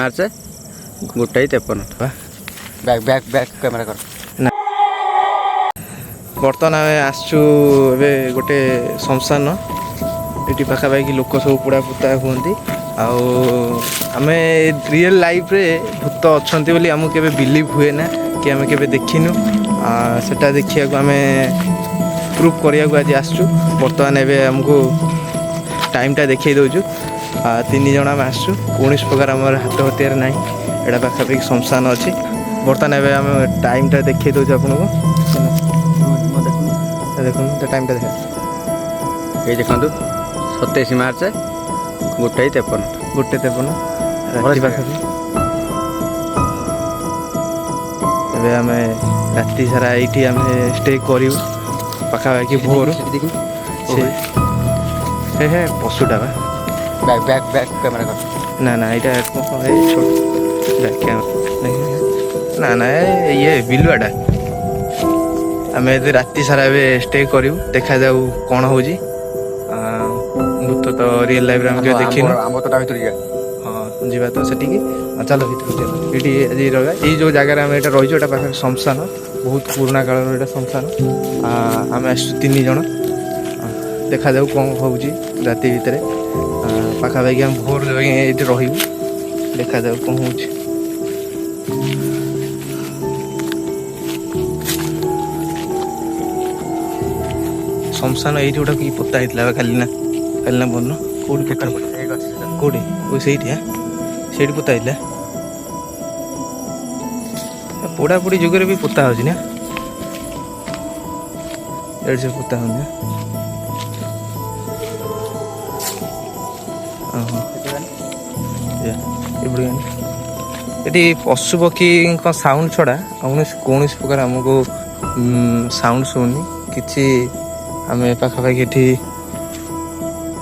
मार्च 1:53 back back back camera कर ना बर्तमान आम आसचु ए गोटे शमशान ये पाखापाखि लोक सब पुड़ा पुता हुए आम रियल लाइफ रे भूत अच्छा बोली आमको केवे बिलीव हुए ना कि आम के देखिनु सेटा देखिया आम प्रूफ करिया आज आसचु बर्तमान एवं आमको टाइमटा देखी दौचु 3 जन आम आसचु कौन प्रकार आम हाथ हथियार ना एटा पाखापाखि शमशान अच्छी बर्तमान एवं आम टाइमटा देखी दौचु आपको देखो टाइमटा देख ये देखो 27 मार्च 1:53 राति पाखापाखि एवं आम राति सारा ये आम स्टे करूँ पाखापाखि भोर से है पशुटा बा बैक बैक बैक कैमरा कर ना ना यहाँ बैक कैमरा ना ना ये बिलुआटा आम राति सारा स्टे करूँ देखा जाऊ कौन हो भूत तो रियल लाइफ में देखी हाँ जीवा तो से चलो ये आज रहा ये जो जगार आम ये रही पाखे शमशान बहुत पुराना काल शमशान आम आस 3 जन देखा जाऊ कौन हो राति भितर पाखापाखि आम भोर ये रही देखा जाऊ कौन हो शमशान ये गोटा कि पोता होता खाली ना बन कौट पोता कौटे से पोता होता पोड़ापोड़ी जुगे भी पोता हो ना से पोता हो ये पशु पक्षी साउंड छड़ा कौन प्रकार आमको साउंड शुणी कि आम पाखापाखि ये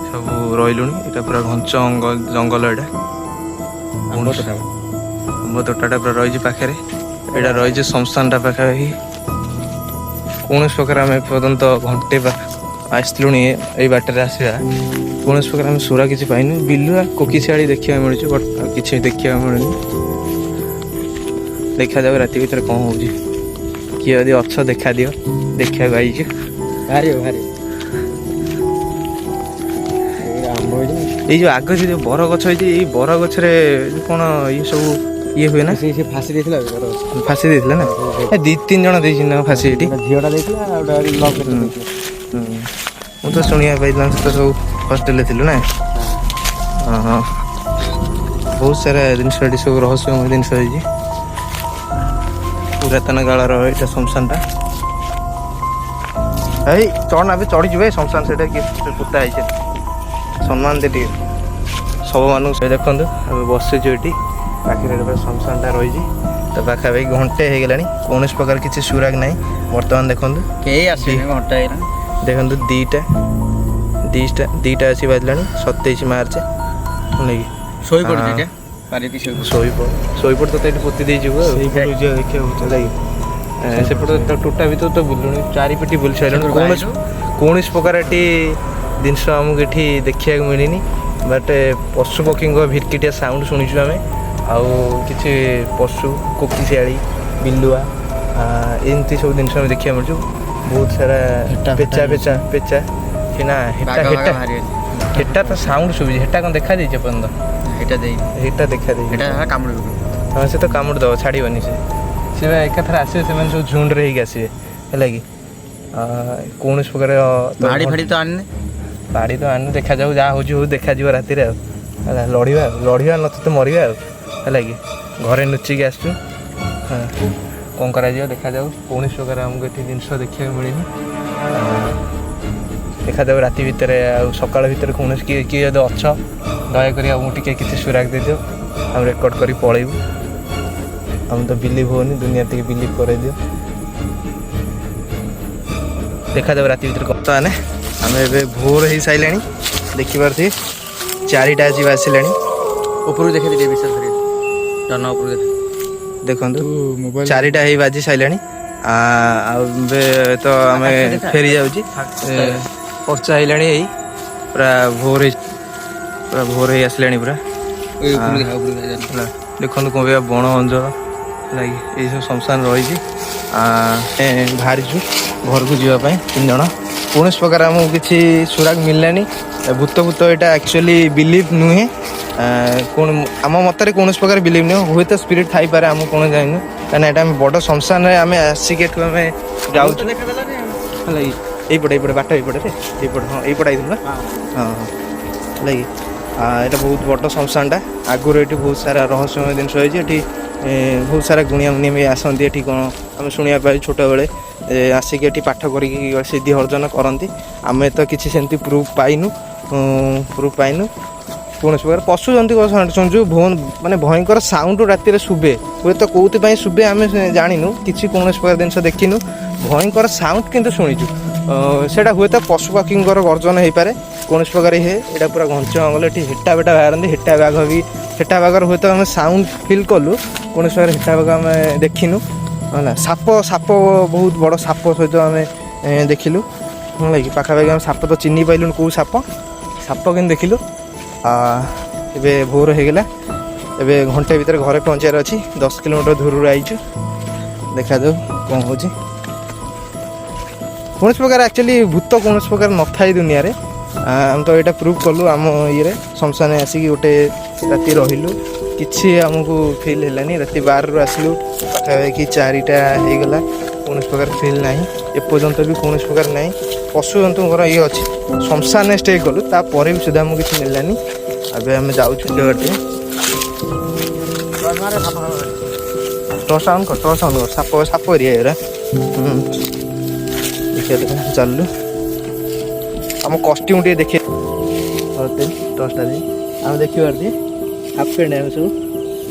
सब रही यहाँ पूरा घंच जंगल यहाँ आंब तोटा पूरा रही पाखे यहाँ रही शमशानटा पाखापाखि कौन प्रकार आम पर्यंत घंटे आसलु ये बाटर आसवा कौन प्रकार आम सुरा किसी पाइन बिलुआ कोकिशियाड़ी देखा मिलूँ बट किसी देखा मिलूनी देखा जाओ राति भर कौन हो किए यदि अच्छ देखा दियो देखा आई ये जो आग जो बर गछ ये बर गछरे कौन ये सब ये हुए ना फाँसी देता फाँसी देता ना 2-3 जन दे फाँसी ये झीटा मुझे तो शुणा पाई तो सब हस्टेल थी ना हाँ बहुत सारा जिन सब रहस्यमय जिन पुरातन कालर यहाँ शमशानटा चढ़ना भी चढ़ी जाए शमशान से पोता है सम्मान दे सब मानू देखो बसीचु ये पाखे शमशानटा रही तो पाखापाखि घंटे हो गला कौन प्रकार किसी सुराग ना बर्तमान देखो घंटा देखो दीटा आसी बाजला 27 मार्च शोपड़ तो पोती देखा सेपटे टोटा भी तो बुलुनी चारिपटी बुल सारे कौन प्रकार ये जिनस आमको ये देखा मिलनी बट पशु पक्षी भिरकिटिया साउंड शुणुचु आम आउ कि पशु कोकिशियाड़ी बिलुआ एमती सब जिन देखा मिलूँ बहुत सारा पेचा पेचा पेचा ना हेटा तो साउंड शुभुची हेटा कौन देखा देखे पर्यटन हेटा देखा दे हाँ से तो कामुड़ दब छाड़बनी से एकाथर आसवे से सब झुंड रही आसवे है कि कौन प्रकार बाड़ी तो आने देखा जाऊ जहाँ हो देखा राति लड़वा लड़वा न तो मरवा है कि घरे लुचिक आसचु हाँ कौन करा देखा जाऊ कौन प्रकार आमको ये जिन देखा मिलनी देखा जाऊ राति भितर सकाल भितर कौन किए किए जब अच्छ दयाकोरी आमको टे किसी सुराग दे दियो आम रेकर्ड कर पलैबू आम तो बिलीव होनी दुनिया तक बिलीव कर दियो देखा जाऊ राति भितर बर्तमान आम ए भोर हो सारे देखिपारे 4टा आज आसला ऊपर देखा दे विशेष जन ऊपर देखो 4टा ही बाजी सारे तो आम फेरी जाऊँ पर्चा है पूरा भोर हो आसला पूरा ଦେଖନ୍ତୁ କ'ଣ କହିବା ବଣ ଅଞ୍ଚଳ ଲାଗି ଏଇସବୁ ଶ୍ମଶାନ ରହିଛି। ବାହାରିଛୁ ଘରକୁ ଯିବା ପାଇଁ 3 ଜଣ। କୌଣସି ପ୍ରକାର ଆମକୁ କିଛି ସୁରାଗ ମିଳିଲାନି। ଭୂତ ଏଇଟା ଆକ୍ଚୁଆଲି ବିଲିଭ୍ ନୁହେଁ। କ'ଣ ଆମ ମତରେ କୌଣସି ପ୍ରକାର ବିଲିଭ୍ ନୁହେଁ। ହୁଏତ ସ୍ପିରିଟ୍ ଥାଇପାରେ, ଆମକୁ କ'ଣ ଜାଣିନୁ, କାହିଁକିନା ଏଇଟା ଆମେ ବଡ଼ ଶ୍ମଶାନରେ ଆମେ ଆସିକି ଏଠୁ ଆମେ ଯାଉଛୁ ହେଲା କି। ଏଇପଟେ ବାଟ ଏଇପଟେ ହଁ ଏଇପଟେ ଆଇଥିଲୁ ନା। ହଁ ହେଲା କି। ଏଇଟା ବହୁତ ବଡ଼ ଶ୍ମଶାନଟା। ଆଗରୁ ଏଠି ବହୁତ ସାରା ରହସ୍ୟମୟ ଜିନିଷ ହେଇଛି। ଏଠି ବହୁତ ସାରା ଗୁଣିଆ ବି ଆସନ୍ତି ଏଠି। କ'ଣ ଆମେ ଶୁଣିବା ପାଇ ଛୋଟବେଳେ ଆସିକି ଏଠି ପାଠ କରିକି ସିଦ୍ଧି ଅର୍ଜନ କରନ୍ତି। ଆମେ ତ କିଛି ସେମିତି ପ୍ରୁଫ୍ ପାଇନୁ। କୌଣସି ପ୍ରକାର ପଶୁ ଜନ୍ତୁଙ୍କ ଶୁଣୁଛୁ ମାନେ ଭୟଙ୍କର ସାଉଣ୍ଡ ରାତିରେ ଶୁଭେ। ହୁଏତ କେଉଁଥିପାଇଁ ଶୁଭେ ଆମେ ଜାଣିନୁ, କିଛି କୌଣସି ପ୍ରକାର ଜିନିଷ ଦେଖିନୁ। ଭୟଙ୍କର ସାଉଣ୍ଡ କିନ୍ତୁ ଶୁଣିଛୁ। ସେଇଟା ହୁଏତ ପଶୁପକ୍ଷୀଙ୍କର ଗର୍ଜନ ହେଇପାରେ, କୌଣସି ପ୍ରକାର ଏଇଟା ପୁରା ଘଞ୍ଚ ଜଙ୍ଗଲ। ଏଠି ହେଟା ବେଟା ବାହାରନ୍ତି। ହେଟା ବାଘର ହୁଏତ ଆମେ ସାଉଣ୍ଡ ଫିଲ୍ କଲୁ, କୌଣସି ପ୍ରକାର ହେଟା ବାଘ ଆମେ ଦେଖିନୁ ହେଲା। ସାପ ବହୁତ ବଡ଼ ସାପ ସହିତ ଆମେ ଦେଖିଲୁ ହେଲା କି। ପାଖାପାଖି ଆମେ ସାପ ତ ଚିହ୍ନି ପାଇଲୁନି କେଉଁ ସାପ କିନ୍ତୁ ଦେଖିଲୁ। ଏବେ ଭୋର ହେଇଗଲା। ଏବେ ଘଣ୍ଟେ ଭିତରେ ଘରେ ପହଞ୍ଚିବାର ଅଛି। 10 କିଲୋମିଟର ଦୂରରୁ ଆଇଛୁ। ଦେଖାଯାଉ କ'ଣ ହେଉଛି। କୌଣସି ପ୍ରକାର ଆକ୍ଚୁଆଲି ଭୂତ କୌଣସି ପ୍ରକାର ନଥାଏ ଦୁନିଆରେ। ଆମେ ତ ଏଇଟା ପ୍ରୁଭ୍ କଲୁ ଆମ ଇଏରେ। ଶ୍ମଶାନରେ ଆସିକି ଗୋଟେ ରାତି ରହିଲୁ, କିଛି ଆମକୁ ଫିଲ୍ ହେଲାନି। ରାତି 12ରୁ ଆସିଲୁ, ପାଖାପାଖି 4ଟା ହେଇଗଲା। କୌଣସି ପ୍ରକାର ଫିଲ୍ ନାହିଁ ଏପର୍ଯ୍ୟନ୍ତ ବି, କୌଣସି ପ୍ରକାର ନାହିଁ। ପଶୁଜନ୍ତୁଙ୍କର ଇଏ ଅଛି। ଶ୍ମଶାନରେ ଷ୍ଟେ କଲୁ, ତାପରେ ବି ସୁଦ୍ଧା ଆମକୁ କିଛି ମିଳିଲାନି। ଏବେ ଆମେ ଯାଉଛୁ ଟିକେ ଟର୍ଚ୍ଚ ଅନ୍ କର ସାପ ଏରିଆ ଏରା। ଦେଖିବା ଚାଲୁ। ଆମ କଷ୍ଟ୍ୟୁମ୍ ଟିକେ ଦେଖେ ଟର୍ଚ୍ଚଟା ଦେଇ ଆମେ ଦେଖିପାରୁଛି। ହାଫ୍ ପ୍ୟାଣ୍ଟ ଆମେ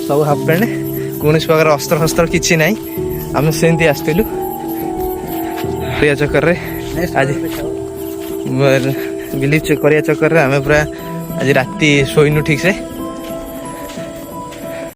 ସବୁ ହାଫ୍ ପ୍ୟାଣ୍ଟ। କୌଣସି ପ୍ରକାର ଅସ୍ତ୍ର କିଛି ନାହିଁ। ଆମେ ସେମିତି ଆସିଥିଲୁ କରିବା ଚକ୍କରରେ। ଆଜି ବିଲିଭ୍ କରିବା ଚକ୍କରରେ ଆମେ ପୁରା ଆଜି ରାତି ଶୋଇନୁ ଠିକ୍ ସେ।